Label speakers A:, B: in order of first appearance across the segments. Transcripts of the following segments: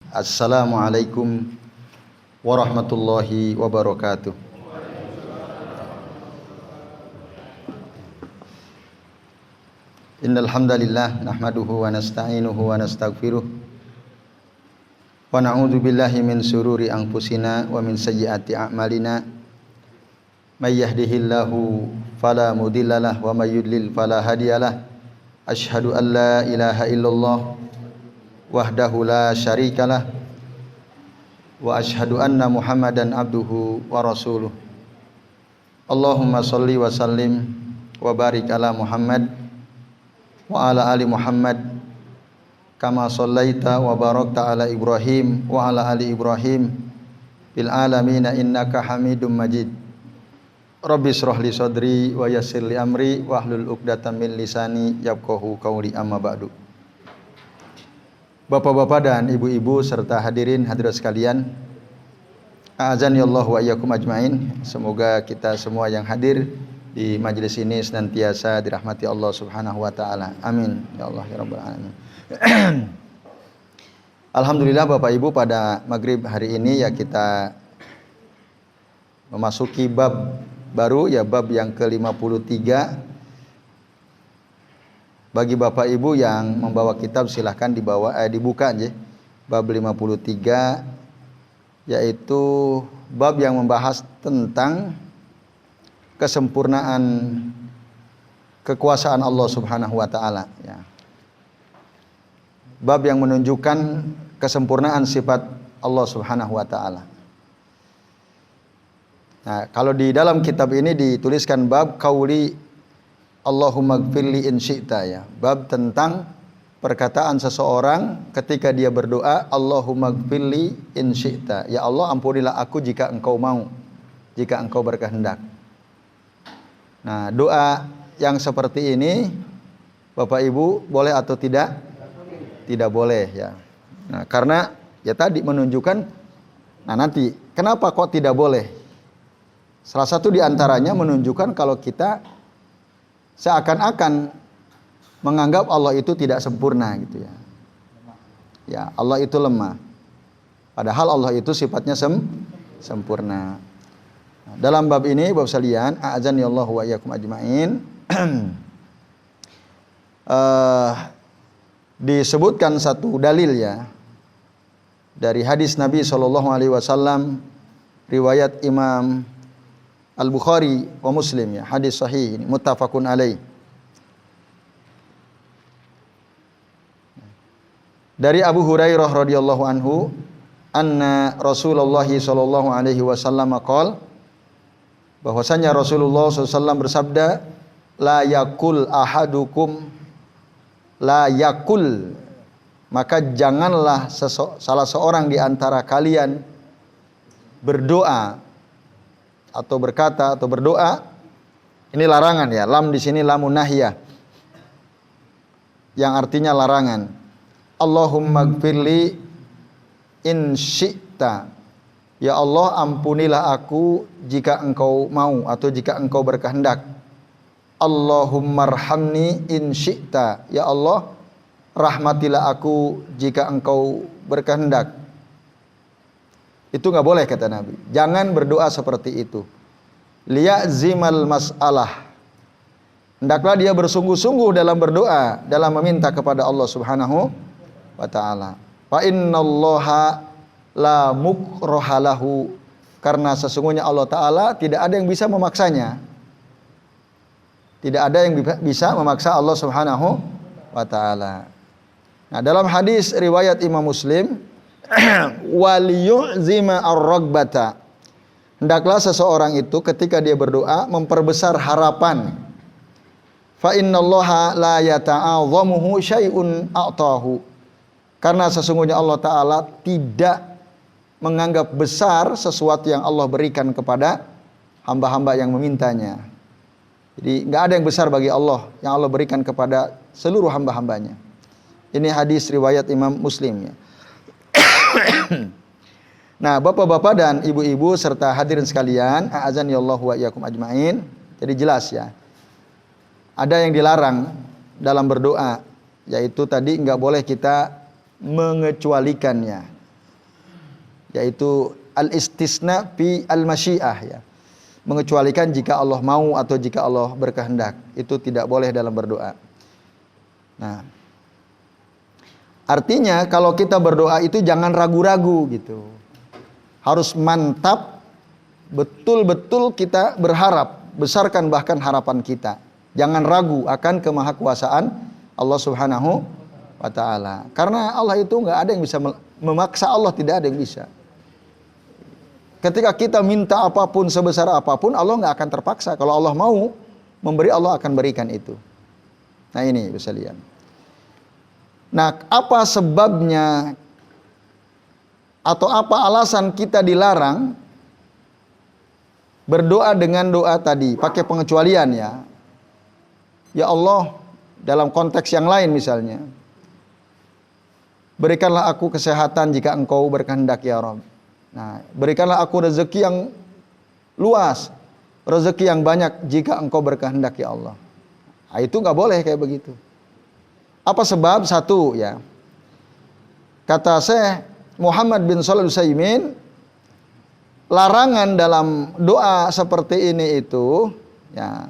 A: Assalamualaikum warahmatullahi wabarakatuh. Innal hamdalillah nahmaduhu wa nasta'inuhu wa nastaghfiruh wa na'udzu billahi min sururi anfusina wa min sayyiati a'malina. May yahdihillahu fala mudhillalah wa may yudlil fala hadiyalah. Asyhadu an la ilaha illallah wahdahu la syarikalah wa asyhadu anna Muhammadan abduhu wa rasuluh. Allahumma shalli wa sallim wa barik ala Muhammad wa ala ali Muhammad kama shallaita wa barakta ala Ibrahim wa ala ali Ibrahim bil alamin innaka Hamidum Majid. Rabbi shrah li sadri wa yassir li amri wahlul 'uqdatam min lisani yafqahu qawli, amma ba'du. Bapak-bapak dan ibu-ibu serta hadirin hadirat sekalian, a'azani Allah wa iyyakum ajmain. Semoga kita semua yang hadir di majelis ini senantiasa dirahmati Allah Subhanahu wa taala. Amin ya Allah ya rabbal alamin. Alhamdulillah Bapak Ibu, pada maghrib hari ini ya kita memasuki bab baru, ya bab yang ke-53. Bagi Bapak Ibu yang membawa kitab silahkan dibuka aja. Bab 53 yaitu bab yang membahas tentang kesempurnaan kekuasaan Allah Subhanahu wa taala, ya. Bab yang menunjukkan kesempurnaan sifat Allah Subhanahu wa taala. Nah, kalau di dalam kitab ini dituliskan bab qauli Allahumma gfirli in syi'ta, ya. Bab tentang perkataan seseorang ketika dia berdoa, Allahumma gfirli in syi'ta, ya Allah ampunilah aku jika engkau mau, jika engkau berkehendak. Nah, doa yang seperti ini Bapak Ibu boleh atau tidak? Tidak boleh, ya. Nah, karena ya tadi menunjukkan, nah nanti kenapa kok tidak boleh? Salah satu diantaranya menunjukkan kalau kita seakan-akan menganggap Allah itu tidak sempurna gitu, ya. Ya, Allah itu lemah. Padahal Allah itu sifatnya sempurna. Dalam bab ini, bab salian, a'azani Allah wa iyyakum ajmain, disebutkan satu dalil, ya, dari hadis Nabi SAW, riwayat Imam Al-Bukhari wa Muslim, ya, hadis sahih, ini muttafaqun alaih. Dari Abu Hurairah radhiyallahu anhu, anna Rasulullah sallallahu alaihi wasallam qala, bahwasanya Rasulullah SAW bersabda, la yakul ahadukum, la yakul, maka janganlah salah seorang di antara kalian berdoa atau berkata atau berdoa. Ini larangan, ya. Lam di sini lamun nahiyah, yang artinya larangan. Allahumma gfirli in syi'ta, ya Allah ampunilah aku jika engkau mau atau jika engkau berkehendak. Allahummarhamni in syi'ta, ya Allah rahmatilah aku jika engkau berkehendak. Itu nggak boleh kata Nabi. Jangan berdoa seperti itu. Liya'zimal mas'alah, hendaklah dia bersungguh-sungguh dalam berdoa, dalam meminta kepada Allah Subhanahu wa taala. Fa innallaha la mukrahalahu, karena sesungguhnya Allah Ta'ala tidak ada yang bisa memaksanya. Tidak ada yang bisa memaksa Allah Subhanahu wa ta'ala. Nah, dalam hadis riwayat Imam Muslim, waliyu'zima ar-ragbata, hendaklah seseorang itu ketika dia berdoa memperbesar harapan. Fa innallaha la yata'azzamuhu syai'un a'tahu, karena sesungguhnya Allah Ta'ala tidak menganggap besar sesuatu yang Allah berikan kepada hamba-hamba yang memintanya. Jadi nggak ada yang besar bagi Allah yang Allah berikan kepada seluruh hamba-hambanya. Ini hadis riwayat Imam Muslim, ya. Nah, bapak-bapak dan ibu-ibu serta hadirin sekalian, a'azani Allah wa iyyakum ajmain. Jadi jelas, ya. Ada yang dilarang dalam berdoa, yaitu tadi nggak boleh kita mengecualikannya. yaitu al-istisna fi al-masyiah ya. Mengecualikan jika Allah mau atau jika Allah berkehendak. Itu tidak boleh dalam berdoa. Nah, artinya kalau kita berdoa itu jangan ragu-ragu gitu. Harus mantap, betul-betul kita berharap, besarkan bahkan harapan kita. Jangan ragu akan kemahakuasaan Allah Subhanahu wa taala. Karena Allah itu nggak ada yang bisa memaksa Allah, tidak ada yang bisa. Ketika kita minta apapun sebesar apapun, Allah nggak akan terpaksa. Kalau Allah mau memberi, Allah akan berikan itu. Nah ini bisa lihat. Nah, apa sebabnya atau apa alasan kita dilarang berdoa dengan doa tadi, pakai pengecualian ya. Ya Allah, dalam konteks yang lain misalnya, berikanlah aku kesehatan jika Engkau berkehendak ya Rabb. Nah, berikanlah aku rezeki yang luas, rezeki yang banyak jika Engkau berkehendak ya Allah. Nah, itu nggak boleh kayak begitu. Apa sebab? Satu ya, kata Syekh Muhammad bin Shalih Al-Utsaimin, larangan dalam doa seperti ini itu ya,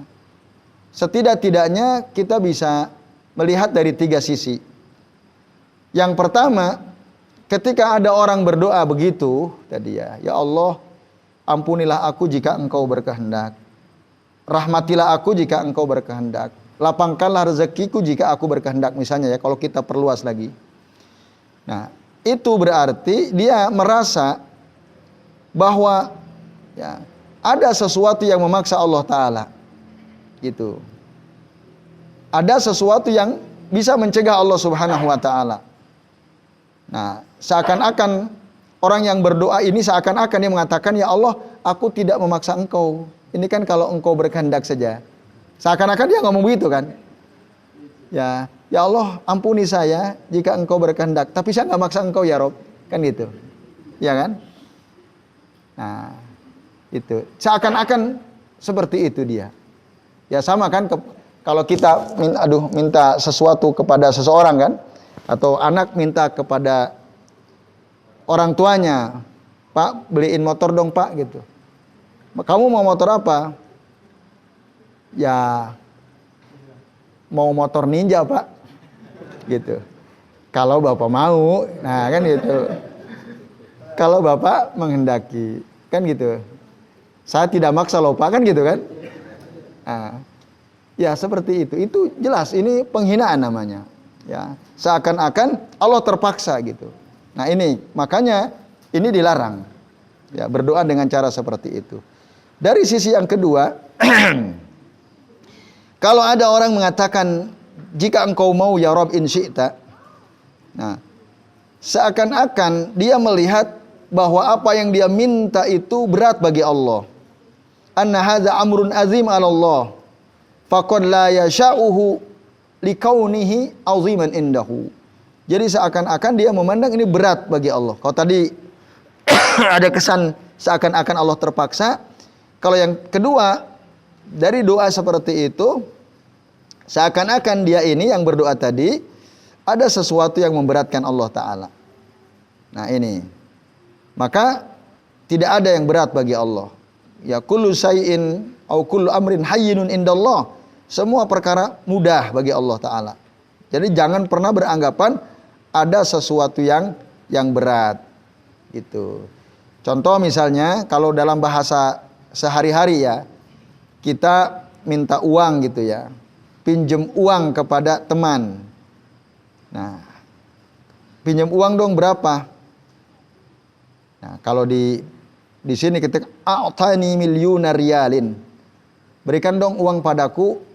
A: setidak-tidaknya kita bisa melihat dari 3 sisi. Yang pertama, ketika ada orang berdoa begitu tadi ya, ya Allah, ampunilah aku jika Engkau berkehendak. Rahmatilah aku jika Engkau berkehendak. Lapangkanlah rezekiku jika aku berkehendak misalnya ya, kalau kita perluas lagi. Nah, itu berarti dia merasa bahwa ya, ada sesuatu yang memaksa Allah Ta'ala gitu. Ada sesuatu yang bisa mencegah Allah Subhanahu wa Ta'ala. Nah, seakan-akan orang yang berdoa ini seakan-akan dia mengatakan, ya Allah, aku tidak memaksa Engkau. Ini kan kalau Engkau berkehendak saja. Seakan-akan dia ngomong begitu kan. Ya Allah, ampuni saya jika Engkau berkehendak. Tapi saya nggak maksa Engkau ya Rob. Kan gitu. Ya kan? Nah, itu. Seakan-akan seperti itu dia. Ya sama kan, kalau kita minta sesuatu kepada seseorang kan, atau anak minta kepada orang tuanya, Pak beliin motor dong Pak gitu. Kamu mau motor apa? Ya mau motor ninja Pak gitu. Kalau Bapak mau, nah kan gitu. Kalau Bapak menghendaki, kan gitu. Saya tidak maksa loh Pak, kan gitu kan. Nah, ya seperti itu. Itu jelas ini penghinaan namanya. Ya, seakan-akan Allah terpaksa gitu. Nah ini makanya ini dilarang. Ya, berdoa dengan cara seperti itu. Dari sisi yang kedua, kalau ada orang mengatakan jika Engkau mau ya Rabb in syi'ta. Nah, seakan-akan dia melihat bahwa apa yang dia minta itu berat bagi Allah. Anna hadza amrun azim 'ala Allah. Faqad la yasha'uhu likaunihi aziman indahu. Jadi seakan-akan dia memandang ini berat bagi Allah. Kalau tadi ada kesan seakan-akan Allah terpaksa. Kalau yang kedua, dari doa seperti itu, seakan-akan dia ini yang berdoa tadi ada sesuatu yang memberatkan Allah Ta'ala. Nah ini, maka tidak ada yang berat bagi Allah. Ya kullu syai'in au kullu amrin hayyinun indallah. Semua perkara mudah bagi Allah Ta'ala. Jadi jangan pernah beranggapan ada sesuatu yang berat. Gitu. Contoh misalnya kalau dalam bahasa sehari-hari ya, kita minta uang gitu ya. Pinjam uang kepada teman. Nah, pinjam uang dong berapa? Nah, kalau di sini ketika a'tani milyuna riyalin. Berikan dong uang padaku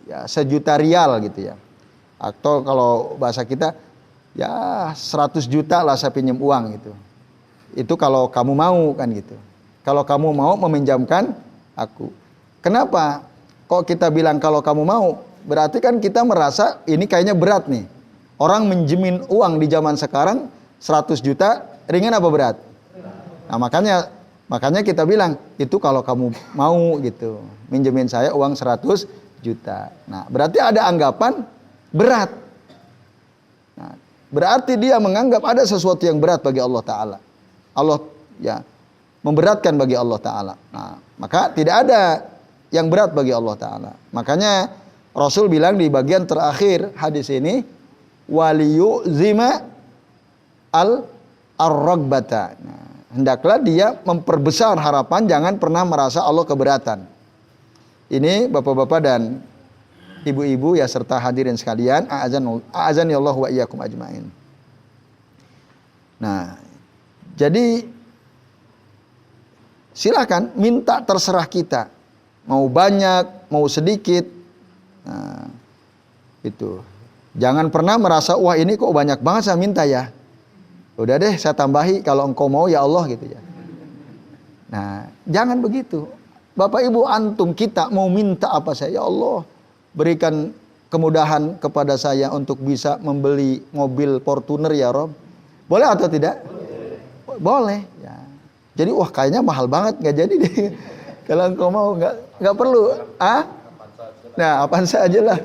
A: ya 1.000.000 rial gitu ya. Atau kalau bahasa kita ya 100 juta lah saya pinjam uang gitu. Itu kalau kamu mau kan gitu. Kalau kamu mau meminjamkan aku. Kenapa? Kok kita bilang kalau kamu mau? Berarti kan kita merasa ini kayaknya berat nih. Orang menjemin uang di zaman sekarang 100 juta ringan apa berat? Nah makanya kita bilang itu kalau kamu mau gitu. Minjemin saya uang 100 juta. Nah, berarti ada anggapan berat. Nah, berarti dia menganggap ada sesuatu yang berat bagi Allah Ta'ala. Allah ya memberatkan bagi Allah Ta'ala. Nah, maka tidak ada yang berat bagi Allah Ta'ala. Makanya Rasul bilang di bagian terakhir hadis ini, waliyuzima ar-ragbata. Nah, hendaklah dia memperbesar harapan, jangan pernah merasa Allah keberatan. Ini bapak-bapak dan ibu-ibu ya serta hadirin sekalian, a'azani Allah wa iyyakum ajmain. Nah, jadi silakan minta, terserah kita. Mau banyak, mau sedikit. Nah, itu. Jangan pernah merasa, wah ini kok banyak banget saya minta ya. Udah deh saya tambahi kalau engkau mau ya Allah gitu ya. Nah, jangan begitu. Bapak Ibu antum kita mau minta apa saja, ya Allah berikan kemudahan kepada saya untuk bisa membeli mobil Fortuner ya Rob. Boleh atau tidak? Boleh. Ya. Jadi wah kayaknya mahal banget, nggak jadi deh. Kalau engkau mau nggak perlu. Nah apaan saja lah.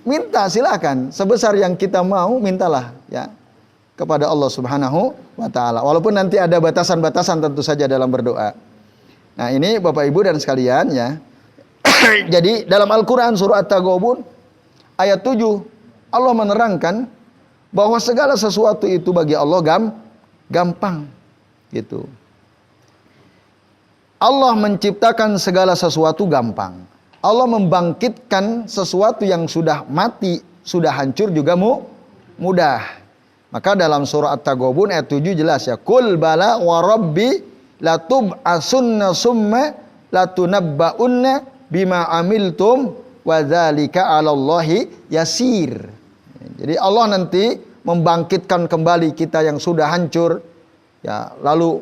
A: Minta silakan. Sebesar yang kita mau mintalah ya kepada Allah Subhanahu wa Ta'ala. Walaupun nanti ada batasan-batasan tentu saja dalam berdoa. Nah ini Bapak Ibu dan sekalian ya. Jadi dalam Al-Quran surah At-Taghabun ayat 7 Allah menerangkan bahwa segala sesuatu itu bagi Allah gampang gitu. Allah menciptakan segala sesuatu gampang. Allah membangkitkan sesuatu yang sudah mati, sudah hancur juga mudah. Maka dalam surah At-Taghabun ayat 7 jelas ya. Qul bala wa rabbi latub'asunna summa latunabba'unna bima amiltum wa dzalika 'alallahi yasir. Jadi Allah nanti membangkitkan kembali kita yang sudah hancur ya, lalu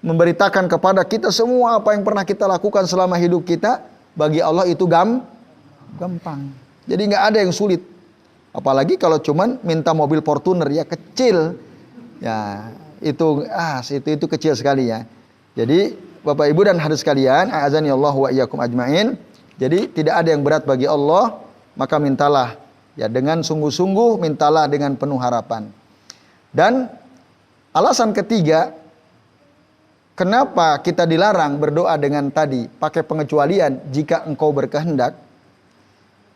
A: memberitakan kepada kita semua apa yang pernah kita lakukan selama hidup kita, bagi Allah itu gampang. Jadi nggak ada yang sulit. Apalagi kalau cuman minta mobil Fortuner ya kecil. Ya, itu kecil sekali ya. Jadi Bapak Ibu dan hadirin sekalian, a'azani Allah wa iyyakum ajmain. Jadi tidak ada yang berat bagi Allah, maka mintalah ya dengan sungguh-sungguh, mintalah dengan penuh harapan. Dan alasan ketiga, kenapa kita dilarang berdoa dengan tadi pakai pengecualian jika engkau berkehendak.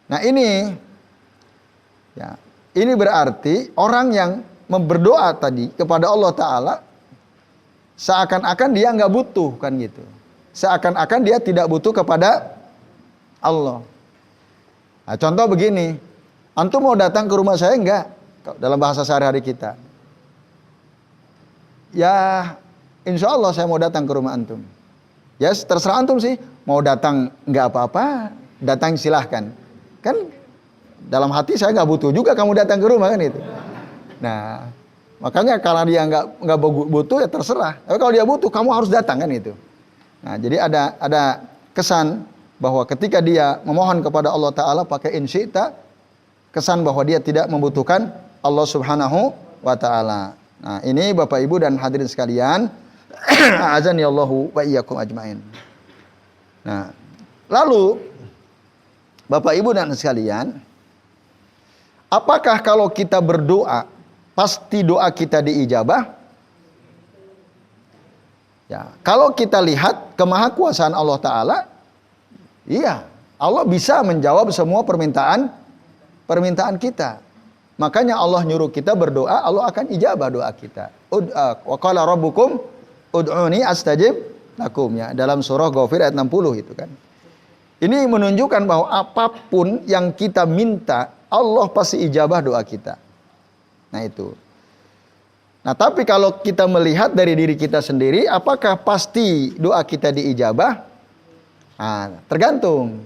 A: Nah ini ya, ini berarti orang yang berdoa tadi kepada Allah Ta'ala seakan-akan dia nggak butuh kan gitu. Seakan-akan dia tidak butuh kepada Allah. Nah, contoh begini, antum mau datang ke rumah saya enggak? Dalam bahasa sehari-hari kita. Ya, insya Allah saya mau datang ke rumah antum. Ya, terserah antum sih. Mau datang enggak apa-apa, datang silahkan. Kan dalam hati saya nggak butuh juga kamu datang ke rumah kan itu. Nah, makanya kalau dia nggak butuh ya terserah. Tapi kalau dia butuh, kamu harus datang kan itu. Nah, jadi ada kesan bahwa ketika dia memohon kepada Allah Ta'ala pakai insyita, kesan bahwa dia tidak membutuhkan Allah Subhanahu wa Ta'ala. Nah, ini Bapak Ibu dan hadirin sekalian, azani Allahu wa iyyakum ajmain. Nah, lalu Bapak Ibu dan sekalian, apakah kalau kita berdoa pasti doa kita diijabah? Ya, kalau kita lihat kemahakuasaan Allah Ta'ala, iya, Allah bisa menjawab semua permintaan kita. Makanya Allah nyuruh kita berdoa, Allah akan ijabah doa kita. Wa qala rabbukum ud'uni astajib lakum, ya, dalam surah Ghafir ayat 60 itu kan. Ini menunjukkan bahwa apapun yang kita minta, Allah pasti ijabah doa kita. Nah itu. Nah tapi kalau kita melihat dari diri kita sendiri, apakah pasti doa kita diijabah? Nah, tergantung.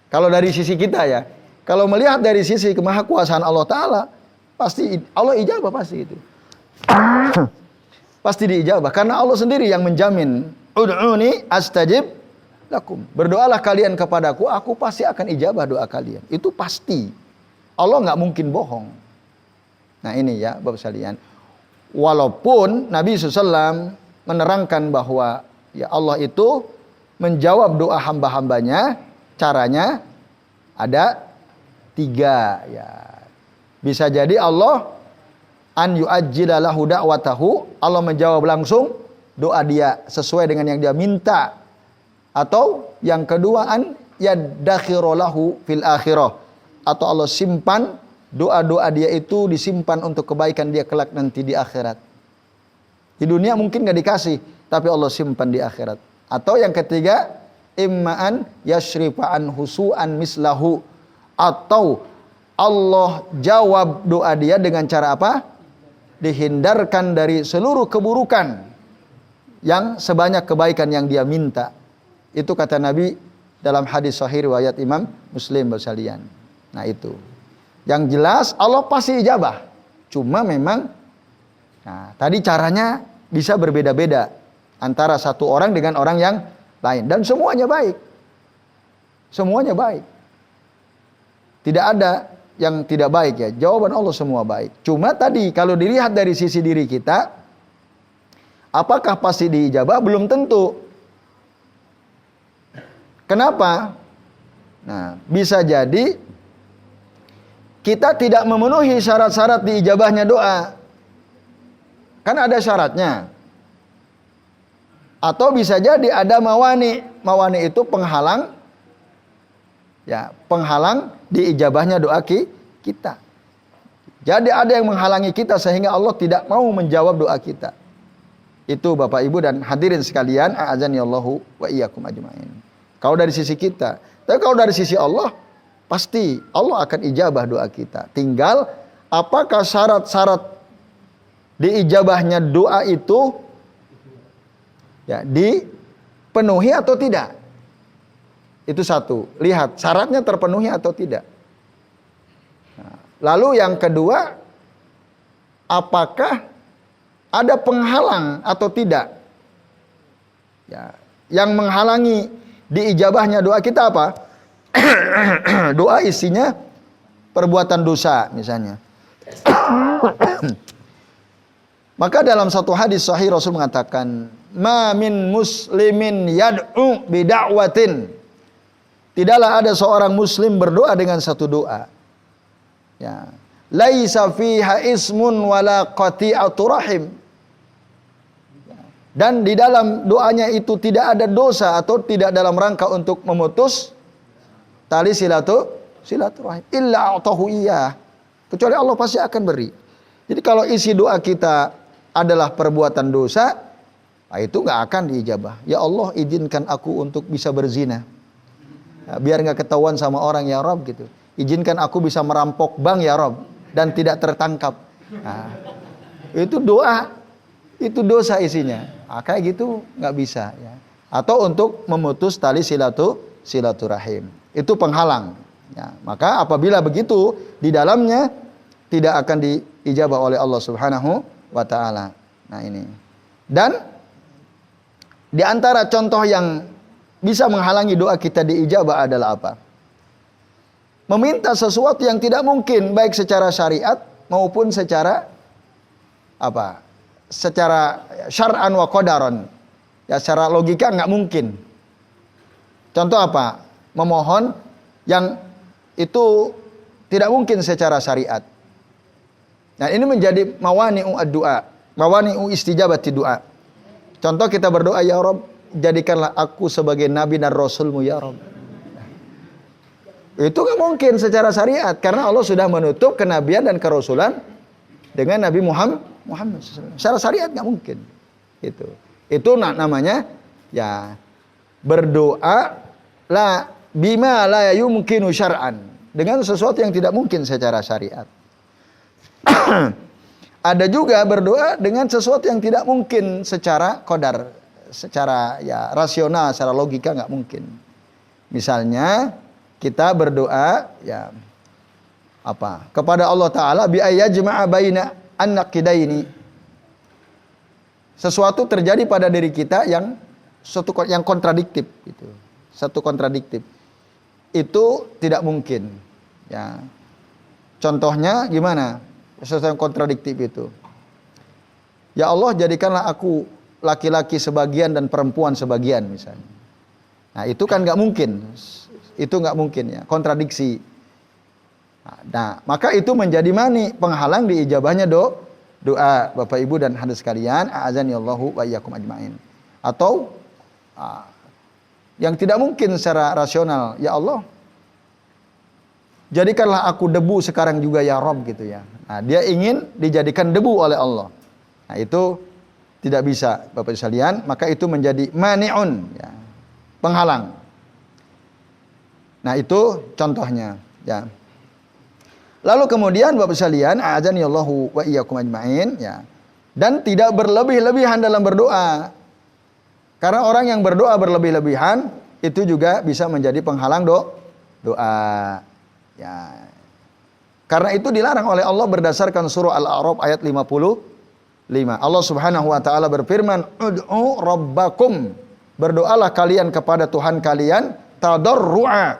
A: Kalau dari sisi kita ya. Kalau melihat dari sisi kemahakuasaan Allah Ta'ala, pasti Allah ijabah pasti itu. Pasti diijabah. Karena Allah sendiri yang menjamin. Ud'uni astajib lakum. Berdoalah kalian kepadaku, aku pasti akan ijabah doa kalian. Itu pasti. Allah nggak mungkin bohong. Nah ini ya Bapak sekalian. Walaupun Nabi SAW menerangkan bahwa ya Allah itu menjawab doa hamba-hambanya, caranya ada 3 ya. Bisa jadi Allah an yu'ajjila lahu da'watahu, Allah menjawab langsung doa dia sesuai dengan yang dia minta. Atau yang kedua, an yadakhiru lahu fil akhirah, atau Allah simpan doa-doa dia itu, disimpan untuk kebaikan dia kelak nanti di akhirat. Di dunia mungkin gak dikasih, tapi Allah simpan di akhirat. Atau yang ketiga, imma'an yashrifa'an husu'an mislahu, atau Allah jawab doa dia dengan cara apa? Dihindarkan dari seluruh keburukan yang sebanyak kebaikan yang dia minta. Itu kata Nabi dalam hadis sahih riwayat Imam Muslim bersalian. Nah itu. Yang jelas Allah pasti ijabah. Cuma memang tadi caranya bisa berbeda-beda antara satu orang dengan orang yang lain, dan semuanya baik. Semuanya baik. Tidak ada yang tidak baik ya. Jawaban Allah semua baik. Cuma tadi kalau dilihat dari sisi diri kita, apakah pasti diijabah? Belum tentu. Kenapa? Nah, bisa jadi kita tidak memenuhi syarat-syarat diijabahnya doa. Kan ada syaratnya. Atau bisa jadi ada mawani. Mawani itu penghalang. Ya, penghalang diijabahnya doa kita. Jadi ada yang menghalangi kita sehingga Allah tidak mau menjawab doa kita. Itu Bapak Ibu dan hadirin sekalian, a'adzanillahu wa iyyakum ajmain. Kalau dari sisi kita, tapi kalau dari sisi Allah, pasti Allah akan ijabah doa kita. Tinggal apakah syarat-syarat diijabahnya doa itu ya dipenuhi atau tidak? Itu satu. Lihat syaratnya terpenuhi atau tidak. Nah, lalu yang kedua, apakah ada penghalang atau tidak? Ya, yang menghalangi diijabahnya doa kita apa? Doa isinya perbuatan dosa misalnya. Maka dalam satu hadis sahih Rasul mengatakan, "Ma min muslimin yad'u bida'watin." Tidaklah ada seorang muslim berdoa dengan satu doa. Ya. Laisa fiha ismun wala qati'atu rahim. Dan di dalam doanya itu tidak ada dosa atau tidak dalam rangka untuk memutus tali silaturahim. Illa a'tahu iyyah. Kecuali Allah pasti akan beri. Jadi kalau isi doa kita adalah perbuatan dosa, itu nggak akan diijabah. Ya Allah, izinkan aku untuk bisa berzina. Ya, biar nggak ketahuan sama orang ya Rabb gitu. Izinkan aku bisa merampok bank ya Rabb dan tidak tertangkap. Nah, itu doa. Itu dosa isinya. Kayak gitu nggak bisa ya. Atau untuk memutus tali silaturahim. Itu penghalang. Ya, maka apabila begitu di dalamnya tidak akan diijabah oleh Allah Subhanahu wa taala. Nah ini. Dan di antara contoh yang bisa menghalangi doa kita diijabah adalah apa? Meminta sesuatu yang tidak mungkin, baik secara syariat maupun secara apa? Secara syar'an wa qadaran. Ya secara logika nggak mungkin. Contoh apa? Memohon yang itu tidak mungkin secara syariat. Nah ini menjadi mawani'u ad-du'a, mawani'u istijabati du'a. Contoh kita berdoa, ya Rabb, jadikanlah aku sebagai nabi dan rasulmu ya Rabb. Itu nggak mungkin secara syariat karena Allah sudah menutup kenabian dan kerasulan dengan Nabi Muhammad SAW. Secara syariat nggak mungkin. Itu namanya ya berdoa la bima la yumkinu syar'an, dengan sesuatu yang tidak mungkin secara syariat. Ada juga berdoa dengan sesuatu yang tidak mungkin secara qadar, secara ya rasional, secara logika nggak mungkin. Misalnya kita berdoa ya apa? Kepada Allah Ta'ala bi ayyajma'a baina an-naqidaini. Sesuatu terjadi pada diri kita yang kontradiktif gitu. Satu kontradiktif. Itu tidak mungkin. Ya. Contohnya gimana? Sesuatu yang kontradiktif itu. Ya Allah, jadikanlah aku laki-laki sebagian dan perempuan sebagian misalnya. Nah, itu kan nggak mungkin. Itu nggak mungkin ya, kontradiksi. Nah, maka itu menjadi mani penghalang diijabahnya doa Bapak Ibu dan hadirin sekalian, a'adzanillahu wa iyyakum ajmain. Atau yang tidak mungkin secara rasional, ya Allah, jadikanlah aku debu sekarang juga ya Rabb gitu ya. Nah, dia ingin dijadikan debu oleh Allah. Nah, itu tidak bisa Bapak sekalian, maka itu menjadi mani'un ya, penghalang. Nah, itu contohnya ya. Lalu kemudian Bapak sekalian, a'adzanillahu wa iyyakum ajmain ya. Dan tidak berlebih-lebihan dalam berdoa. Karena orang yang berdoa berlebih-lebihan itu juga bisa menjadi penghalang doa. Ya. Karena itu dilarang oleh Allah berdasarkan surah Al-A'raf ayat 55. Allah Subhanahu wa taala berfirman, "Ud'u rabbakum." Berdoalah kalian kepada Tuhan kalian tadarru'a.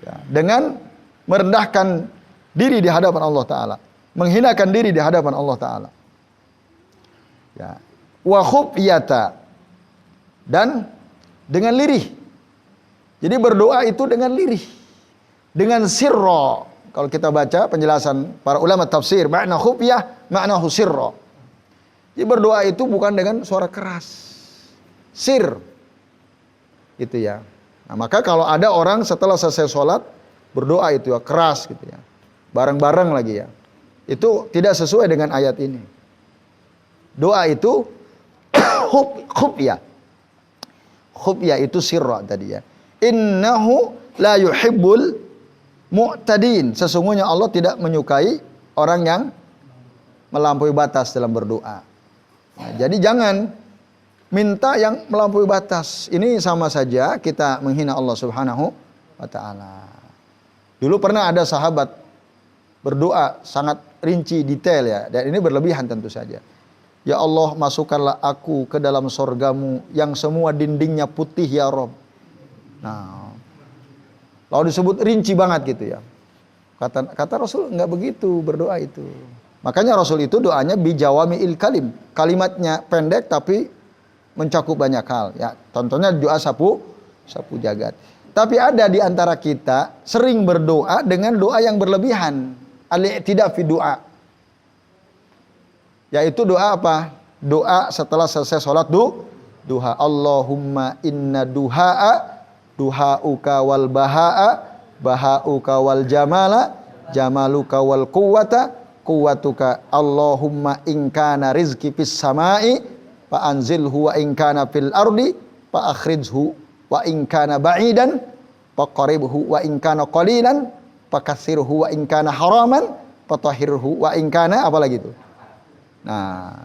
A: Ya, dengan merendahkan diri di hadapan Allah taala, menghinakan diri di hadapan Allah taala. Ya. Wa khufyata, dan dengan lirih. Jadi berdoa itu dengan lirih. Dengan sirra. Kalau kita baca penjelasan para ulama tafsir, makna khufyah, makna sirra. Jadi berdoa itu bukan dengan suara keras. Sir. Gitu ya. Nah, maka kalau ada orang setelah selesai sholat berdoa itu ya keras gitu ya. Bareng-bareng lagi ya. Itu tidak sesuai dengan ayat ini. Doa itu khufyah. Khufyah itu sirra tadi ya. Innahu la yuhibbul mu'tadin. Sesungguhnya Allah tidak menyukai orang yang melampaui batas dalam berdoa. Nah, jadi jangan minta yang melampaui batas. Ini sama saja kita menghina Allah Subhanahu wa taala. Dulu pernah ada sahabat berdoa sangat rinci, detail ya. Dan ini berlebihan tentu saja. Ya Allah, masukkanlah aku ke dalam sorgamu yang semua dindingnya putih ya Rob. Nah, lalu disebut rinci banget gitu ya. Kata Rasul enggak begitu berdoa itu. Makanya Rasul itu doanya bijawami'il kalim. Kalimatnya pendek tapi mencakup banyak hal ya. Contohnya doa sapu jagat. Tapi ada di antara kita sering berdoa dengan doa yang berlebihan. Al-i'tida fi doa. Yaitu doa apa? Doa setelah selesai sholat duha. Allahumma inna duha'uka wal baha'uka wal jamaluka wal quwwatuka. Allahumma in kana rizqi fis sama'i fa anzilhu wa in kana fil ardi fa akhrijhu wa in kana ba'idan faqaribhu wa in kana qalilan fakathirhu wa in kana haraman fatahhirhu wa in kana apalagi itu. Nah,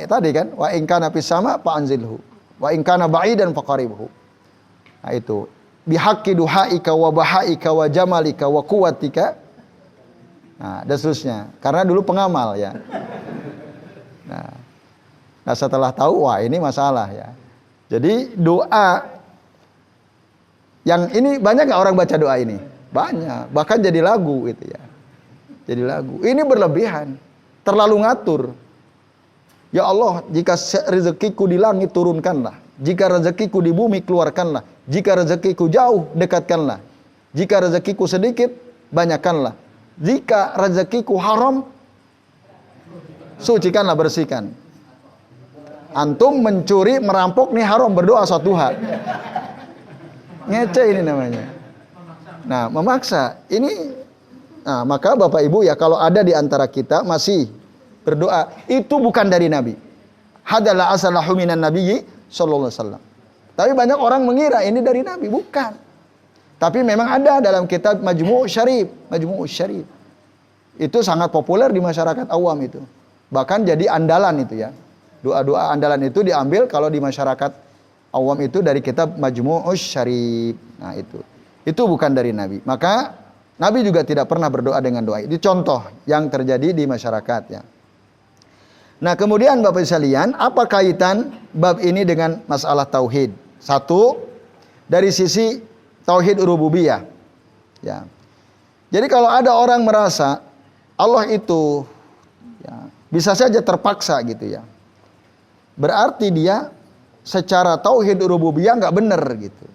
A: tadi kan wa in kana fis sama fa anzilhu wa in kana ba'idan faqaribhu. Nah itu bihaqqi duhaika wa bahaika wa jamalika wa quwwatika. Nah, dan seterusnya. Karena dulu pengamal ya. Nah, setelah tahu wah ini masalah ya. Jadi doa yang ini banyak nggak orang baca doa ini? Banyak, bahkan jadi lagu gitu ya. Jadi lagu. Ini berlebihan, terlalu ngatur. Ya Allah, jika rezekiku di langit turunkanlah, jika rezekiku di bumi keluarkanlah, jika rezekiku jauh dekatkanlah, jika rezekiku sedikit banyakkanlah, jika rezekiku haram sucikanlah, bersihkan. Antum mencuri, merampok nih haram, berdoa suatu hal. Ngece ini namanya. Nah, memaksa. Ini maka Bapak Ibu ya, kalau ada di antara kita masih berdoa, itu bukan dari Nabi. Hadalah asalahu minan nabiyyi sallallahu alaihi wasallam. Tapi banyak orang mengira ini dari Nabi, bukan. Tapi memang ada dalam kitab Majmu' Syarif. Itu sangat populer di masyarakat awam itu. Bahkan jadi andalan itu ya. Doa-doa andalan itu diambil kalau di masyarakat awam itu dari kitab Majmu' Syarif. Nah itu. Itu bukan dari Nabi. Maka Nabi juga tidak pernah berdoa dengan doa. Itu contoh yang terjadi di masyarakat ya. Nah kemudian Bapak sekalian, apa kaitan bab ini dengan masalah tauhid? Satu, dari sisi tauhid rububiyah. Ya. Jadi kalau ada orang merasa Allah itu ya, bisa saja terpaksa gitu ya. Berarti dia secara tauhid rububiyah nggak benar gitu.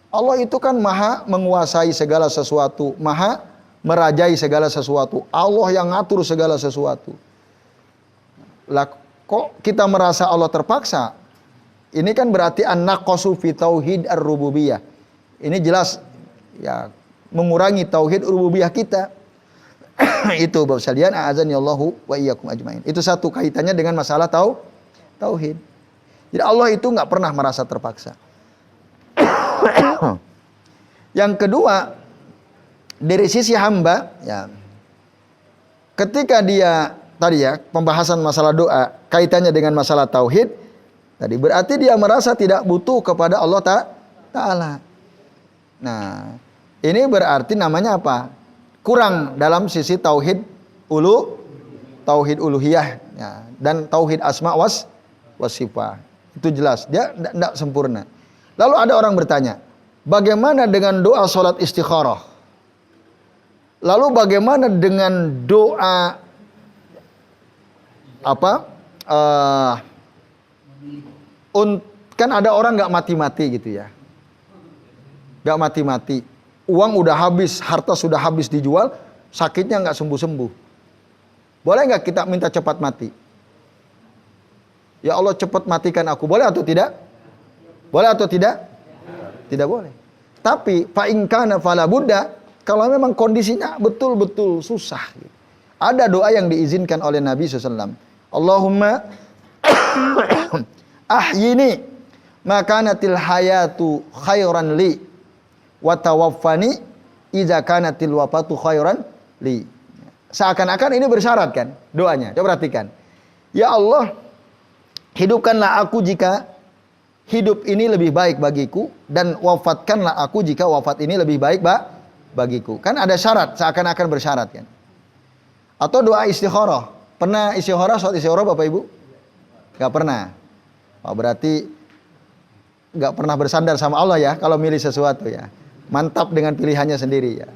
A: Allah itu kan maha menguasai segala sesuatu, maha merajai segala sesuatu. Allah yang ngatur segala sesuatu. Lah kok kita merasa Allah terpaksa? Ini kan berarti an-naqasu fi tauhid ar-rububiyah. Ini jelas ya mengurangi tauhid rububiyah kita. Itu Bapak sekalian, a'azani Allahu wa iyyakum ajmain. Itu satu kaitannya dengan masalah tauhid. Jadi Allah itu nggak pernah merasa terpaksa. Yang kedua, dari sisi hamba, ya, ketika dia tadi ya pembahasan masalah doa kaitannya dengan masalah tauhid, tadi berarti dia merasa tidak butuh kepada Allah Ta'ala. Nah, ini berarti namanya apa? Kurang dalam sisi tauhid uluhiyah, ya, dan tauhid asma wasifah. Itu jelas, dia tidak sempurna. Lalu ada orang bertanya, bagaimana dengan doa sholat istikharah? Lalu bagaimana dengan doa apa? Kan ada orang nggak mati-mati gitu ya, nggak mati-mati. Uang udah habis, harta sudah habis dijual, sakitnya nggak sembuh-sembuh. Boleh nggak kita minta cepat mati? Ya Allah cepat matikan aku, boleh atau tidak? Boleh atau tidak? Tidak boleh. Tapi fa in kana fala budda, kalau memang kondisinya betul-betul susah gitu. Ada doa yang diizinkan oleh Nabi SAW. Allahumma ahyini makanatil hayatu khairan li wa tawaffani idza kanatil wafatu khairan li. Seakan-akan ini bersyarat kan doanya. Coba perhatikan. Ya Allah, hidupkanlah aku jika hidup ini lebih baik bagiku, dan wafatkanlah aku jika wafat ini lebih baik bagiku. Kan ada syarat, seakan-akan bersyarat kan. Atau doa istikharah. Pernah istikharah, sholat istikharah Bapak Ibu? Gak pernah. Oh, berarti gak pernah bersandar sama Allah ya kalau milih sesuatu ya. Mantap dengan pilihannya sendiri ya.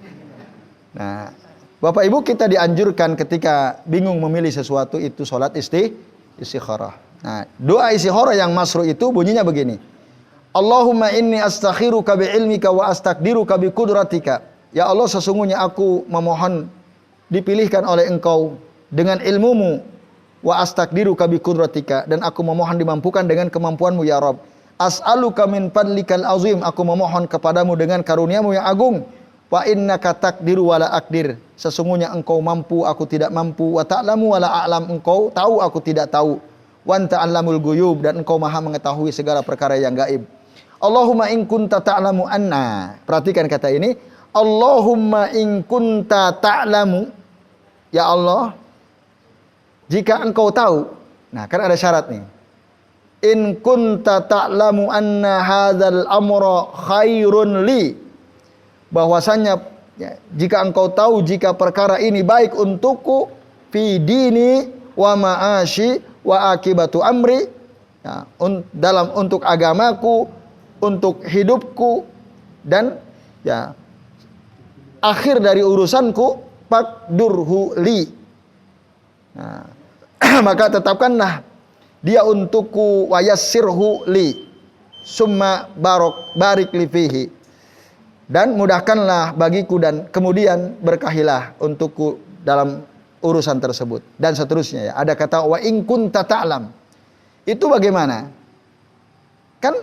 A: Nah, Bapak Ibu, kita dianjurkan ketika bingung memilih sesuatu itu sholat istikharah. Nah, doa istikharah yang masyru' itu bunyinya begini. Allahumma inni astakhiruka bi'ilmika wa astaqdiruka biqudratika. Ya Allah, sesungguhnya aku memohon dipilihkan oleh Engkau dengan ilmumu, wa astaqdiruka biqudratika, dan aku memohon dimampukan dengan kemampuanmu ya Rabb. As'aluka min fadlikal azim, aku memohon kepadamu dengan karuniamu yang agung. Wa innaka taqdiru wala aqdir, sesungguhnya Engkau mampu, aku tidak mampu. Wa ta'lamu wala a'lam, Engkau tahu, aku tidak tahu. Wa anta 'allamul ghuyub, dan Engkau Maha mengetahui segala perkara yang gaib. Allahumma in kunta ta'lamu anna. Perhatikan kata ini. Allahumma in kunta ta'lamu. Ya Allah, jika Engkau tahu. Nah, kan ada syarat nih. In kunta ta'lamu anna hadzal amra khairun li. Bahwasanya ya, jika Engkau tahu jika perkara ini baik untukku, fi dini wa ma'ashi wa akibatu amri, ya, untuk agamaku, untuk hidupku, dan ya akhir dari urusanku, faqdurhu li. Nah, maka tetapkanlah dia untukku, wa yassirhu li, summa barik li fihi, dan mudahkanlah bagiku, dan kemudian berkahilah untukku dalam urusan tersebut, dan seterusnya ya. Ada kata wa in kunta ta'lam. Itu bagaimana? Kan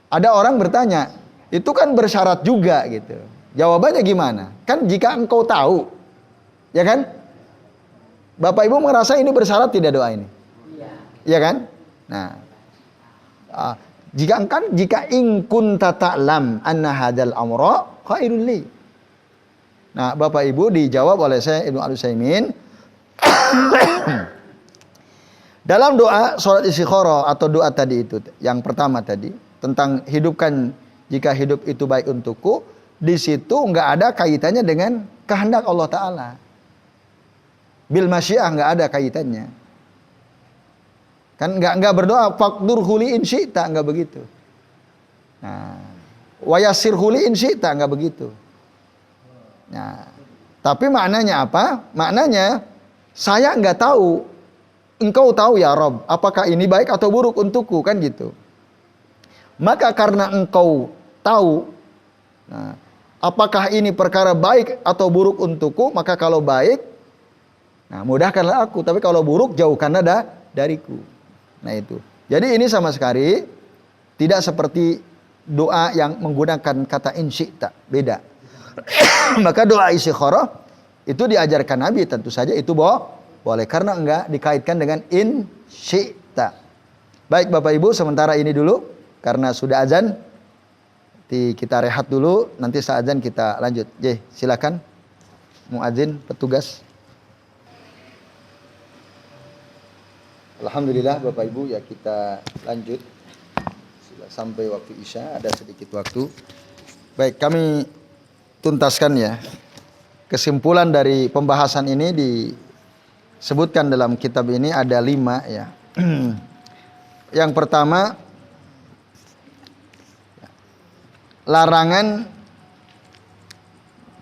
A: ada orang bertanya, itu kan bersyarat juga gitu. Jawabannya gimana? Kan jika Engkau tahu, ya kan? Bapak Ibu merasa ini bersyarat tidak doa ini? Iya kan? Nah, jika in kunta ta'lam anna hadzal amra khairul li. Nah, Bapak Ibu, dijawab oleh saya Ibnu Al-Utsaimin. Dalam doa sholat istikharah atau doa tadi itu, yang pertama tadi tentang hidupkan jika hidup itu baik untukku, di situ nggak ada kaitannya dengan kehendak Allah Ta'ala. Bil masyiah nggak ada kaitannya. Kan nggak berdoa faqdurhu li in syi'ta, nggak begitu. Nah, wa yassirhu li in syi'ta, nggak begitu. Nah, tapi maknanya apa? Maknanya saya nggak tahu, Engkau tahu ya Rabb, apakah ini baik atau buruk untukku, kan gitu. Maka karena Engkau tahu, nah, apakah ini perkara baik atau buruk untukku? Maka kalau baik, nah mudahkanlah aku. Tapi kalau buruk, jauhkanlah dariku. Nah itu. Jadi ini sama sekali tidak seperti doa yang menggunakan kata in syi'ta. Beda. Maka doa istikharah itu diajarkan Nabi, tentu saja itu boleh. Karena enggak dikaitkan dengan in syi'ta. Baik Bapak Ibu, sementara ini dulu. Karena sudah azan. Kita rehat dulu. Nanti saat azan kita lanjut. Silakan. Muadzin, petugas. Alhamdulillah Bapak Ibu, ya kita lanjut. Sudah sampai waktu Isya, ada sedikit waktu. Baik, kami tuntaskan ya. Kesimpulan dari pembahasan ini disebutkan dalam kitab ini ada 5 ya. Yang pertama, larangan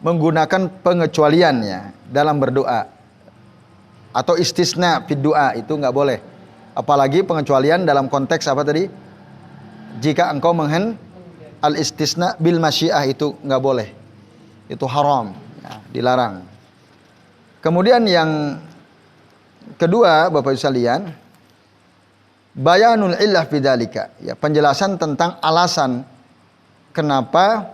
A: menggunakan pengecualian ya dalam berdoa. Atau istisna fid doa, itu nggak boleh. Apalagi pengecualian dalam konteks apa tadi? Jika engkau al istisna bil masyiah, itu nggak boleh. Itu haram, ya, dilarang. Kemudian yang kedua, Bapak Ibu sekalian, bayanul illah bidzalika, ya, penjelasan tentang alasan kenapa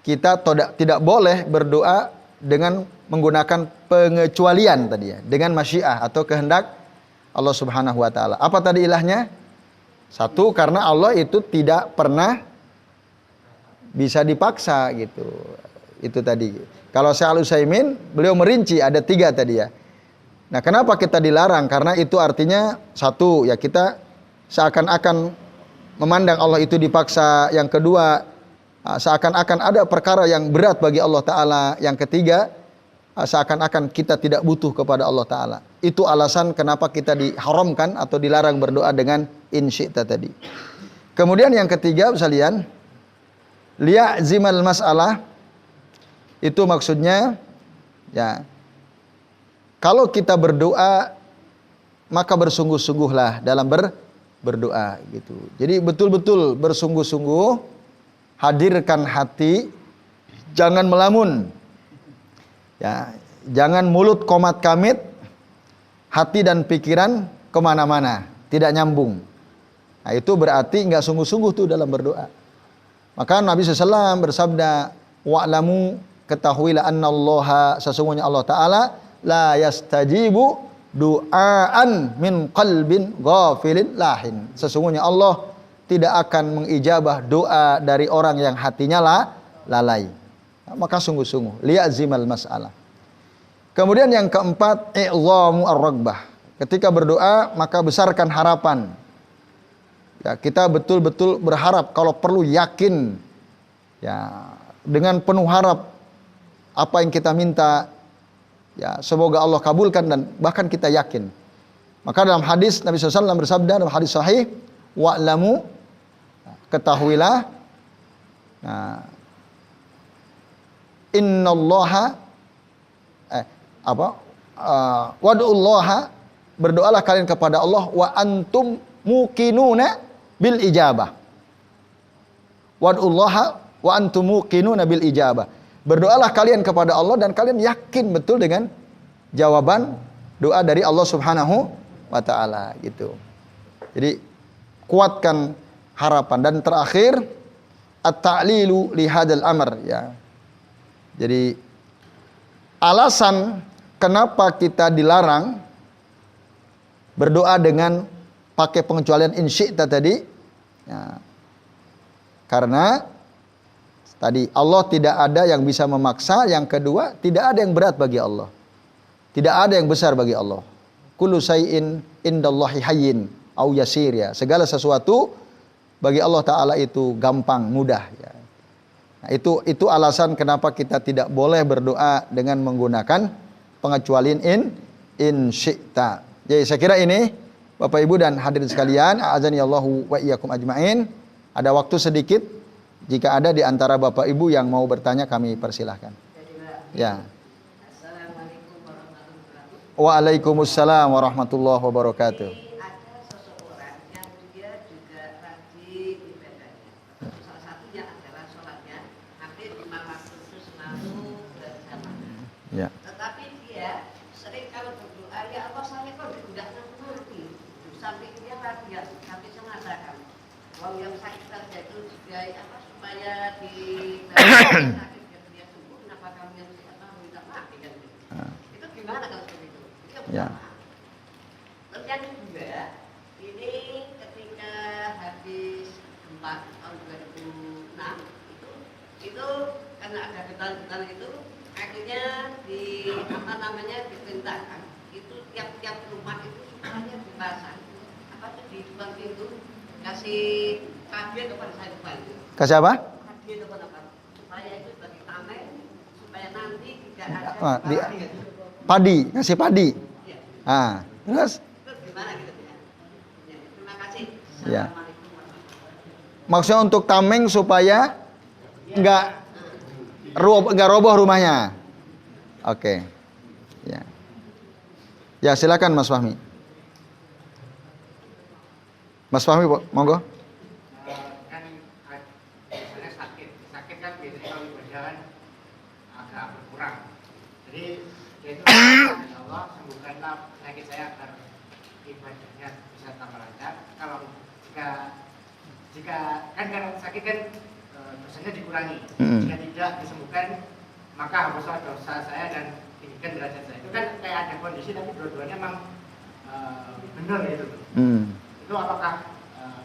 A: kita tidak boleh berdoa dengan menggunakan pengecualian tadi ya, dengan masyiah atau kehendak Allah Subhanahu wa taala. Apa tadi ilahnya? Satu, karena Allah itu tidak pernah bisa dipaksa gitu. Itu tadi. Kalau Syekh Al-Utsaimin, beliau merinci ada 3 tadi ya. Nah, kenapa kita dilarang? Karena itu artinya satu, ya kita seakan-akan memandang Allah itu dipaksa. Yang kedua, seakan-akan ada perkara yang berat bagi Allah Ta'ala. Yang ketiga, seakan-akan kita tidak butuh kepada Allah Ta'ala. Itu alasan kenapa kita diharamkan atau dilarang berdoa dengan in syi'ta tadi. Kemudian yang ketiga, sekalian, liya'zimal mas'alah, itu maksudnya ya, kalau kita berdoa maka bersungguh-sungguhlah dalam berdoa gitu. Jadi betul-betul bersungguh-sungguh, hadirkan hati, jangan melamun. Ya, jangan mulut komat kamit, hati dan pikiran kemana-mana, tidak nyambung. Nah, itu berarti nggak sungguh-sungguh tuh dalam berdoa. Maka Nabi SAW bersabda, wa'lamu, ketahuilah annallaha, sesungguhnya Allah Ta'ala la yastajibu du'aan min qalbin ghafilin lahin. Sesungguhnya Allah tidak akan mengijabah doa dari orang yang hatinya lalai. Maka sungguh-sungguh, liya'zimal mas'alah. Kemudian yang keempat, i'zamu ar-ragbah. Ketika berdoa maka besarkan harapan. Ya, kita betul-betul berharap, kalau perlu yakin ya, dengan penuh harap apa yang kita minta, ya semoga Allah kabulkan, dan bahkan kita yakin. Maka dalam hadis Nabi SAW bersabda dalam hadis sahih, wa'lamu, ketahuilah, nah, innallaha wad'ullaha, berdoalah kalian kepada Allah, wa antum muqinuna bil ijabah. Wad'ullaha wa antum muqinuna bil ijabah. Berdoalah kalian kepada Allah dan kalian yakin betul dengan jawaban doa dari Allah Subhanahu wa taala gitu. Jadi kuatkan harapan. Dan terakhir, at-ta'lilu li hadzal amr ya. Jadi alasan kenapa kita dilarang berdoa dengan pakai pengecualian in syi'ta tadi ya, karena tadi Allah tidak ada yang bisa memaksa. Yang kedua, tidak ada yang berat bagi Allah. Tidak ada yang besar bagi Allah. Kullu syai'in indallahi hayyin au yasir ya. Segala sesuatu bagi Allah Ta'ala itu gampang, mudah ya. Nah, itu alasan kenapa kita tidak boleh berdoa dengan menggunakan pengecualian in syi'ta. Jadi saya kira ini Bapak Ibu dan hadirin sekalian, a'adzanillahu wa iyyakum ajmain. Ada waktu sedikit. Jika ada di antara Bapak Ibu yang mau bertanya, kami persilahkan. Ya.
B: Assalamualaikum warahmatullahi wabarakatuh.
A: Waalaikumsalam warahmatullahi wabarakatuh.
B: Ada seseorang yang dia juga rajin ibadahnya. Salah satunya adalah sholatnya hampir 5 waktu tidak ngerti. Sampai dia rakyat, sampai saya mengatakan, orang yang sakit saja itu juga apa supaya di sakit dia sembuh, kenapa kamu yang minta maaf kan? Itu gimana kalau seperti itu?
A: Ya.
B: Terus yang kedua, ini ketika habis gempa tahun 2006 itu karena ada getaran itu akhirnya diperintahkan itu tiap-tiap rumah itu supaya dipasang apa tuh di depan pintu kasih hadiah kepada saya bantu.
A: Kasih apa?
B: Hadiah kepada apa? Supaya itu bagi tameng supaya nanti tidak ada
A: padi, kasih padi.
B: Ya.
A: Terus?
B: Terus gimana gitu ya? Ya, terima kasih.
A: Ya.
B: Assalamualaikum warahmatullahi
A: Maksudnya untuk tameng supaya nggak roboh rumahnya. Oke. Ya. Ya, silakan Mas Fahmi. Mas Fahmi, monggo.
C: Kan misalnya sakit kan biasanya kalau berjalan agak berkurang. Jadi dia itu ya Allah sembuhkanlah sakit saya agar ibadahnya bisa tambah lancar. Kalau jika kan karena sakit kan dosanya dikurangi. Jika tidak disembuhkan maka hapuslah dosa saya dan tinggikan derajat saya. Itu kan kayak ada kondisi tapi dua-duanya memang benar gitu. Itu apakah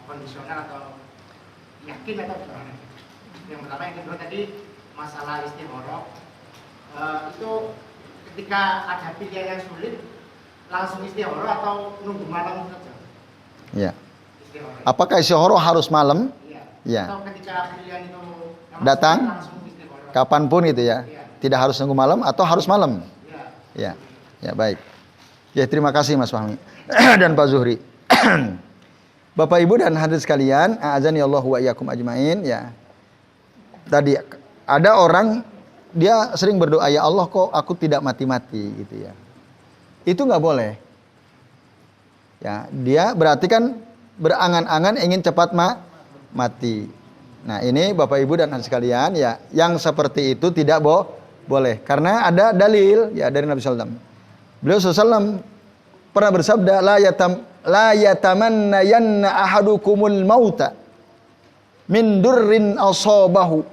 C: kondisional atau yakin atau gimana? Yang pertama, yang kedua tadi masalah istikharah itu ketika ada pilihan yang sulit langsung istikharah atau nunggu malam saja?
A: Ya.
C: Istikharah.
A: Apakah istikharah harus malam?
C: Iya.
A: Ya.
C: Atau ketika pilihan itu
A: Datang?
C: langsung istikharah.
A: Kapanpun gitu ya.
C: Iya.
A: Tidak harus nunggu malam atau harus malam?
C: Iya.
A: Ya. Ya, baik. Ya, terima kasih Mas Fahmi dan Pak Zuhri. Bapak Ibu dan hadirin sekalian, a'azani Allah wa iyyakum ajmain, ya. Tadi ada orang dia sering berdoa, ya Allah kok aku tidak mati-mati gitu ya. Itu nggak boleh. Ya, dia berarti kan berangan-angan ingin cepat mati. Nah, ini Bapak Ibu dan hadirin sekalian, ya, yang seperti itu tidak boleh karena ada dalil ya dari Nabi sallallahu alaihi wasallam. Beliau sallallahu alaihi wasallam pernah bersabda, la yatamannayanna ahadukumul mauta min durrin asabahu.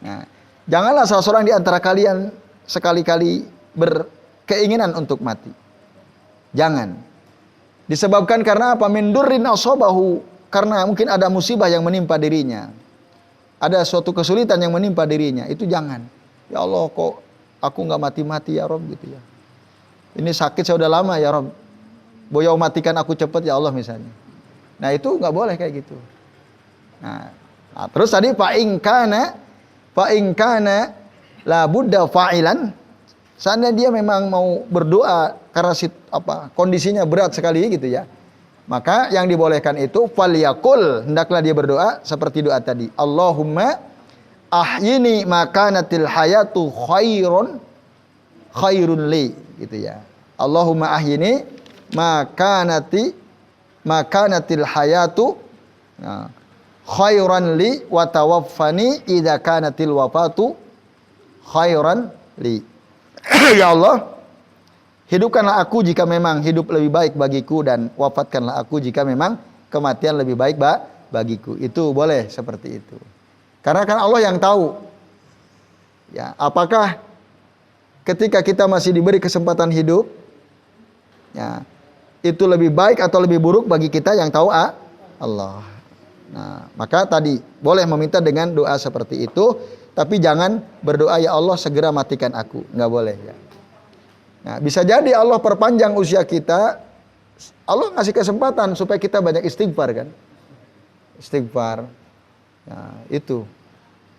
A: Nah, janganlah salah seorang di antara kalian sekali-kali berkeinginan untuk mati. Jangan. Disebabkan karena apa? Min durrin asabahu, karena mungkin ada musibah yang menimpa dirinya. Ada suatu kesulitan yang menimpa dirinya, itu jangan. Ya Allah kok aku nggak mati-mati ya Rob gitu ya. Ini sakit saya udah lama ya Rob. Boyau matikan aku cepat ya Allah misalnya. Nah itu nggak boleh kayak gitu. Nah terus tadi fa in kana la budda fa'ilan. Seandainya dia memang mau berdoa karena kondisinya berat sekali gitu ya. Maka yang dibolehkan itu falyaqul, hendaklah dia berdoa seperti doa tadi. Allahumma ahyini makanatil hayatu khairun li gitu ya. Allahumma ahyini makanatil hayatu khairan li wa tawaffani idza kanatil wafatu khairan li. Ya Allah, hidupkanlah aku jika memang hidup lebih baik bagiku dan wafatkanlah aku jika memang kematian lebih baik bagiku. Itu boleh seperti itu. Karena kan Allah yang tahu. Ya, apakah ketika kita masih diberi kesempatan hidup, ya, itu lebih baik atau lebih buruk bagi kita yang tahu Allah. Nah, maka tadi boleh meminta dengan doa seperti itu, tapi jangan berdoa ya Allah segera matikan aku, nggak boleh ya. Nah, bisa jadi Allah perpanjang usia kita, Allah ngasih kesempatan supaya kita banyak istighfar kan, istighfar. Nah, itu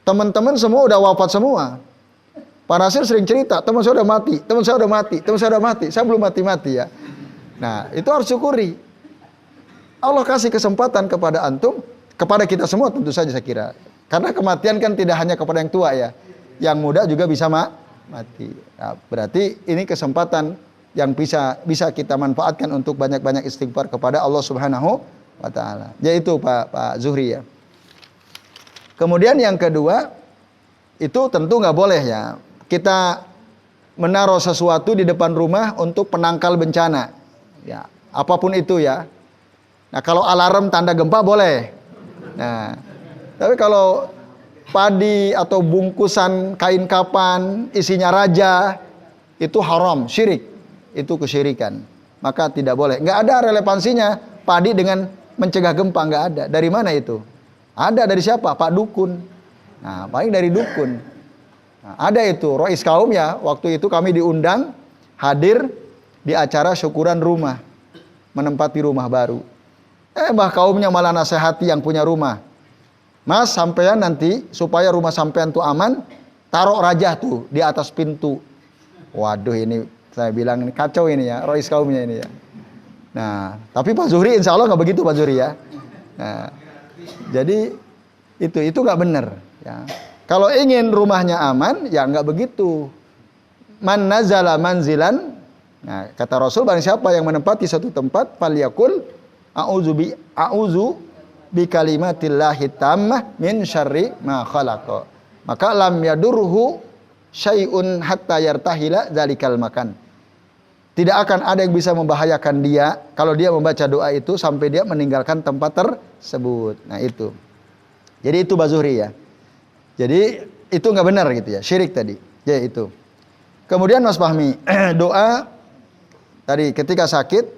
A: teman-teman semua udah wafat semua. Pak Nasir sering cerita, teman saya udah mati, teman saya udah mati, teman saya udah mati, saya belum mati-mati ya. Nah, itu harus syukuri. Allah kasih kesempatan kepada antum, kepada kita semua tentu saja saya kira. Karena kematian kan tidak hanya kepada yang tua ya. Yang muda juga bisa mati. Nah, berarti ini kesempatan yang bisa kita manfaatkan untuk banyak-banyak istighfar kepada Allah Subhanahu wa taala. Yaitu Pak Zuhri ya. Kemudian yang kedua, itu tentu nggak boleh ya. Kita menaruh sesuatu di depan rumah untuk penangkal bencana. Ya, apapun itu ya. Nah, kalau alarm tanda gempa boleh. Nah, tapi kalau padi atau bungkusan kain kapan isinya raja, itu haram, syirik. Itu kesyirikan. Maka tidak boleh. Nggak ada relevansinya padi dengan mencegah gempa, nggak ada. Dari mana itu? Ada dari siapa? Pak Dukun. Nah, paling dari dukun. Nah, ada itu, Rois kaum ya. Waktu itu kami diundang hadir di acara syukuran rumah, menempati rumah baru. Mbah kaumnya malah nasihati yang punya rumah. Mas, sampean nanti supaya rumah sampean tuh aman, taruh raja tuh di atas pintu. Waduh, ini saya bilang ini kacau ini ya, Rois kaumnya ini ya. Nah, tapi Pak Zuhri insya Allah nggak begitu Pak Zuhri ya. Nah, jadi itu nggak benar. Ya. Kalau ingin rumahnya aman, ya nggak begitu. Man nazala manzilan. Nah, kata Rasul, barang siapa yang menempati suatu tempat, falyakul a'udzu bi kalimatillahi tammah min syarri ma khalaqa. Maka lam yadurhu syai'un hatta yartahila dzalikal makan. Tidak akan ada yang bisa membahayakan dia kalau dia membaca doa itu sampai dia meninggalkan tempat tersebut. Nah, itu. Jadi itu Pak Zuhri ya. Jadi itu nggak benar gitu ya, syirik tadi. Ya itu. Kemudian Mas Fahmi, doa tadi ketika sakit,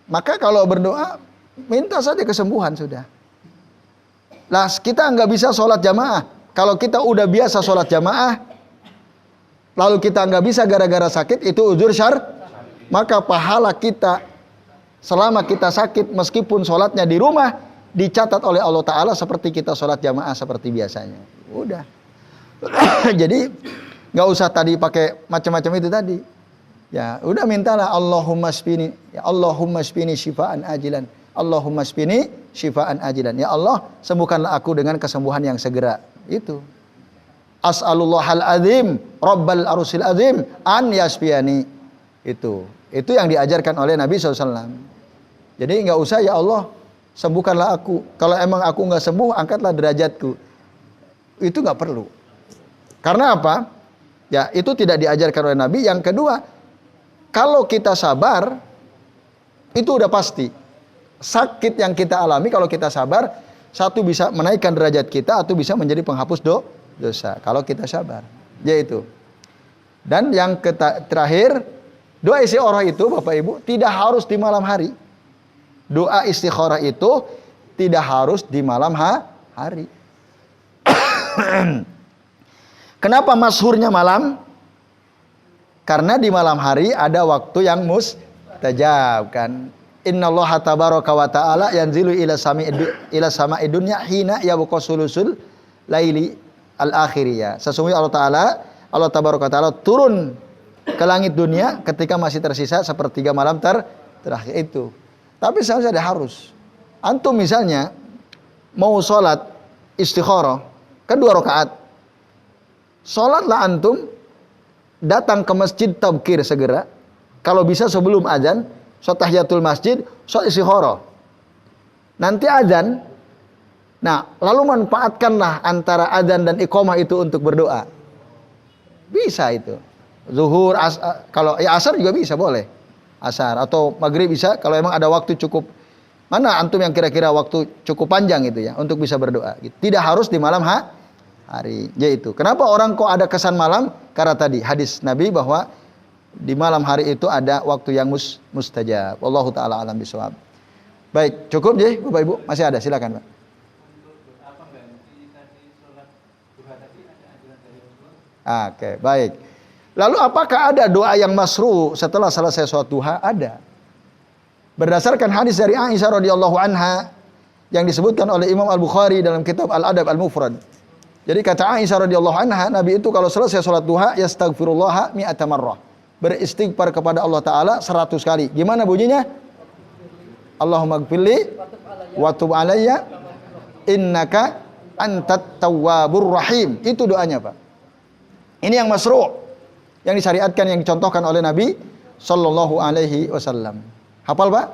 A: maka kalau berdoa minta saja kesembuhan sudah. Lah kita nggak bisa sholat jamaah. Kalau kita udah biasa sholat jamaah, lalu kita nggak bisa gara-gara sakit, itu uzur maka pahala kita selama kita sakit meskipun sholatnya di rumah dicatat oleh Allah Ta'ala seperti kita sholat jamaah seperti biasanya. Udah. Jadi nggak usah tadi pakai macam-macam itu tadi. Ya, udah mintalah Allahumma shfini, ya Allahumma shfini syifaan ajilan. Allahumma shfini syifaan ajilan. Ya Allah, sembuhkanlah aku dengan kesembuhan yang segera. Itu. As'alullahal azim, Rabbal arsil azim, an yasfiyani. Itu yang diajarkan oleh Nabi SAW. Jadi nggak usah ya Allah, sembuhkanlah aku. Kalau emang aku nggak sembuh, angkatlah derajatku. Itu nggak perlu. Karena apa? Ya, itu tidak diajarkan oleh Nabi. Yang kedua, kalau kita sabar, itu udah pasti. Sakit yang kita alami kalau kita sabar, satu bisa menaikkan derajat kita atau bisa menjadi penghapus dosa. Kalau kita sabar. Yaitu. Dan yang terakhir, doa istikharah itu Bapak Ibu tidak harus di malam hari. Doa istikharah itu tidak harus di malam hari. Kenapa masyhurnya malam? Karena di malam hari ada waktu yang mustajab kan. Innallaha tabaraka wa ta'ala yanzilu ila sama'i dunya hina yabqa sulusul laili al-akhiriyah. Sesungguhnya Allah tabaraka wa ta'ala turun ke langit dunia ketika masih tersisa sepertiga malam terakhir itu. Tapi seharusnya ada harus. Antum misalnya mau sholat istikharah kan 2 rakaat. Sholatlah antum, datang ke masjid tabkir segera. Kalau bisa sebelum azan, sholat tahiyatul masjid, sholat istikharah. Nanti azan, nah lalu manfaatkanlah antara azan dan iqamah itu untuk berdoa. Bisa itu. Zuhur, kalau ya asar juga bisa, boleh. Asar atau maghrib bisa kalau emang ada waktu cukup. Mana antum yang kira-kira waktu cukup panjang itu ya untuk bisa berdoa. Tidak harus di malam hari. Yaitu. Kenapa orang kok ada kesan malam? Karena tadi hadis Nabi bahwa di malam hari itu ada waktu yang mustajab. Wallahu taala alam bisawab. Baik, cukup je Bapak Ibu? Masih ada, silakan Pak. Oke, baik. Lalu apakah ada doa yang masru setelah selesai sholat duha? Ada. Berdasarkan hadis dari Aisyah radhiyallahu anha yang disebutkan oleh Imam Al-Bukhari dalam kitab Al-Adab Al-Mufrad. Jadi kata Aisyah radhiyallahu anha, Nabi itu kalau selesai sholat duha yastaghfirullah mi'ata marrah. Beristighfar kepada Allah Ta'ala 100 kali. Gimana bunyinya? Allahumma gfirli wa tub alayya innaka antat tawwabur rahim. Itu doanya Pak. Ini yang masru', yang disyariatkan, yang dicontohkan oleh Nabi sallallahu alaihi wasallam. Hafal Pak?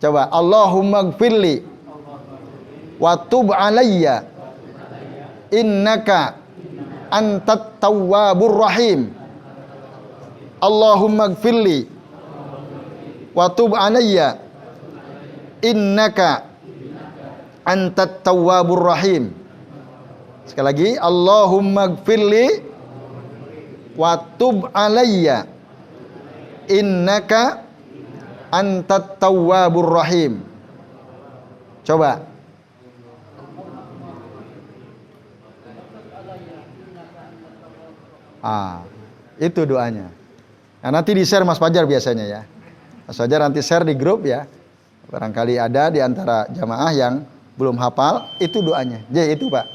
A: Coba. Allahumma gfirli wa tub alayya innaka antat tawwabur rahim. Allahumma gfirli wa tub alayya innaka antat tawwabur rahim. Sekali lagi, Allahumma gfirli wa tub alayya innaka antat tawwabur rahim. Coba. Itu doanya. Nah, nanti di-share Mas Fajar biasanya ya. Mas Fajar nanti share di grup ya. Barangkali ada di antara jamaah yang belum hafal, itu doanya. Jadi itu Pak.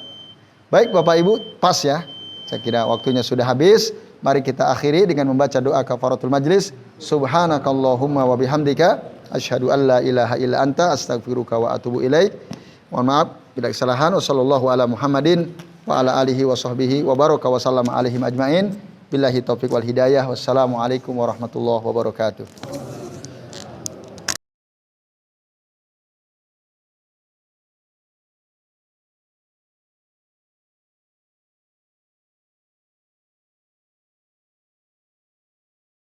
A: Baik Bapak Ibu, pas ya. Saya kira waktunya sudah habis. Mari kita akhiri dengan membaca doa kafaratul majlis. Subhanakallahumma wa bihamdika asyhadu an la ilaha illa anta astaghfiruka wa atubu ilaik. Mohon maaf bila kesalahan. Wassallallahu ala Muhammadin wa ala alihi wa sahbihi wa baraka wa sallama alaihim ajmain. Billahi taufiq wal hidayah. Wassalamualaikum warahmatullahi wabarakatuh.